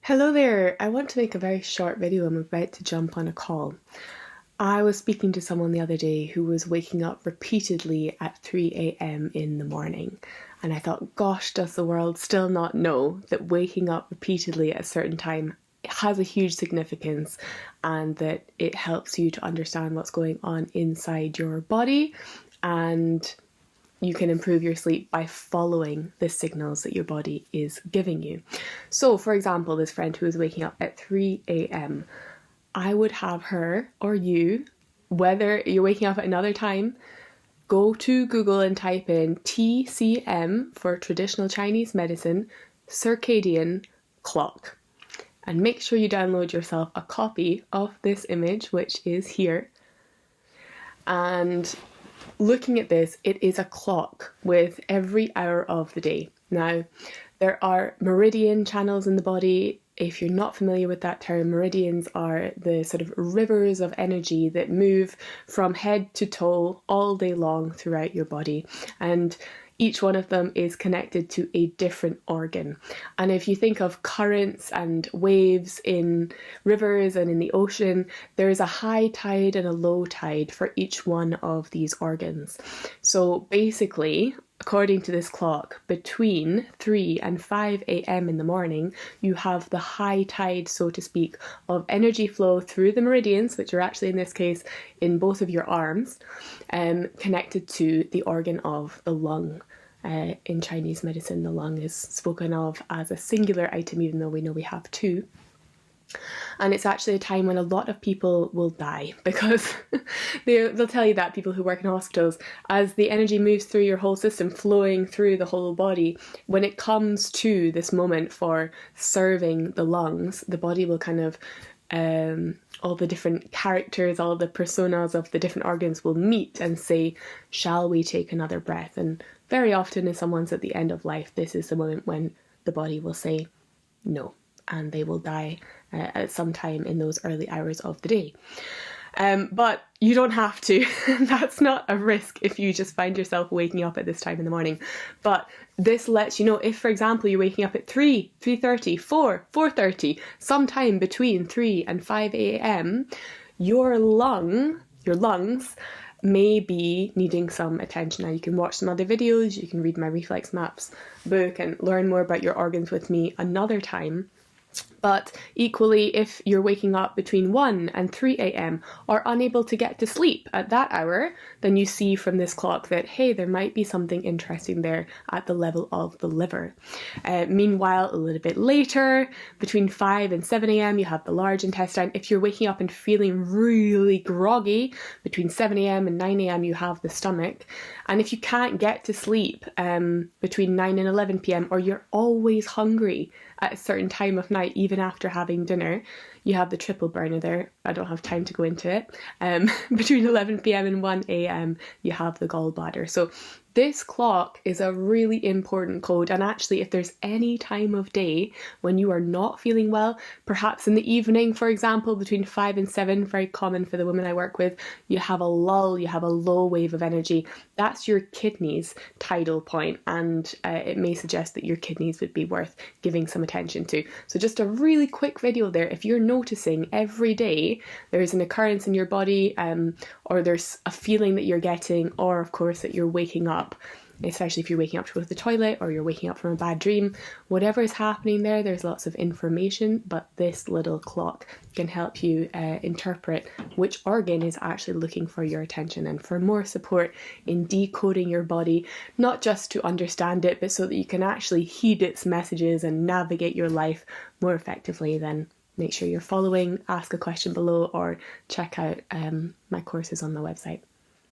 Hello there. I want to make a very short video. I'm about to jump on a call. I was speaking to someone the other day who was waking up repeatedly at 3 a.m. in the morning. And I thought, gosh, does the world still not know that waking up repeatedly at a certain time has a huge significance and that it helps you to understand what's going on inside your body, and you can improve your sleep by following the signals that your body is giving you. So, for example, this friend who was waking up at 3 a.m., I would have her or you, whether you're waking up at another time, go to Google and type in TCM for traditional Chinese medicine, circadian clock. And make sure you download yourself a copy of this image, which is here. And looking at this, it is a clock with every hour of the day. Now, there are meridian channels in the body. If you're not familiar with that term, meridians are the sort of rivers of energy that move from head to toe all day long throughout your body. And each one of them is connected to a different organ. And if you think of currents and waves in rivers and in the ocean, there is a high tide and a low tide for each one of these organs. So basically, according to this clock, between 3 and 5 a.m. in the morning, you have the high tide, so to speak, of energy flow through the meridians, which are actually in this case in both of your arms, connected to the organ of the lung. In Chinese medicine, the lung is spoken of as a singular item, even though we know we have two. And it's actually a time when a lot of people will die, because they'll tell you that, people who work in hospitals, as the energy moves through your whole system, flowing through the whole body, when it comes to this moment for serving the lungs, the body will kind of, all the different characters, all the personas of the different organs will meet and say, shall we take another breath? And very often if someone's at the end of life, this is the moment when the body will say no, and they will die at some time in those early hours of the day. But you don't have to. That's not a risk if you just find yourself waking up at this time in the morning. But this lets you know, if, for example, you're waking up at 3, 3:30, 4, 4:30, sometime between 3 and 5 a.m., your lungs may be needing some attention. Now, you can watch some other videos, you can read my Reflex Maps book and learn more about your organs with me another time. But equally, if you're waking up between 1 and 3 a.m. or unable to get to sleep at that hour, then you see from this clock that, hey, there might be something interesting there at the level of the liver. Meanwhile, a little bit later, between 5 and 7 a.m., you have the large intestine. If you're waking up and feeling really groggy, between 7 a.m. and 9 a.m., you have the stomach. And if you can't get to sleep between 9 and 11 p.m., or you're always hungry at a certain time of night, even after having dinner, you have the triple burner there. I don't have time to go into it. Between 11 p.m. and 1 a.m. you have the gallbladder. So this clock is a really important code, and actually if there's any time of day when you are not feeling well, perhaps in the evening, for example, between 5 and 7, very common for the women I work with, you have a lull, you have a low wave of energy. That's your kidneys' tidal point, and it may suggest that your kidneys would be worth giving some attention to. So just a really quick video there. If you're noticing every day there's an occurrence in your body, or there's a feeling that you're getting, or of course that you're waking up, especially if you're waking up to go to the toilet or you're waking up from a bad dream, whatever is happening there, there's lots of information, but this little clock can help you interpret which organ is actually looking for your attention. And for more support in decoding your body, not just to understand it, but so that you can actually heed its messages and navigate your life more effectively, then make sure you're following, ask a question below, or check out my courses on the website.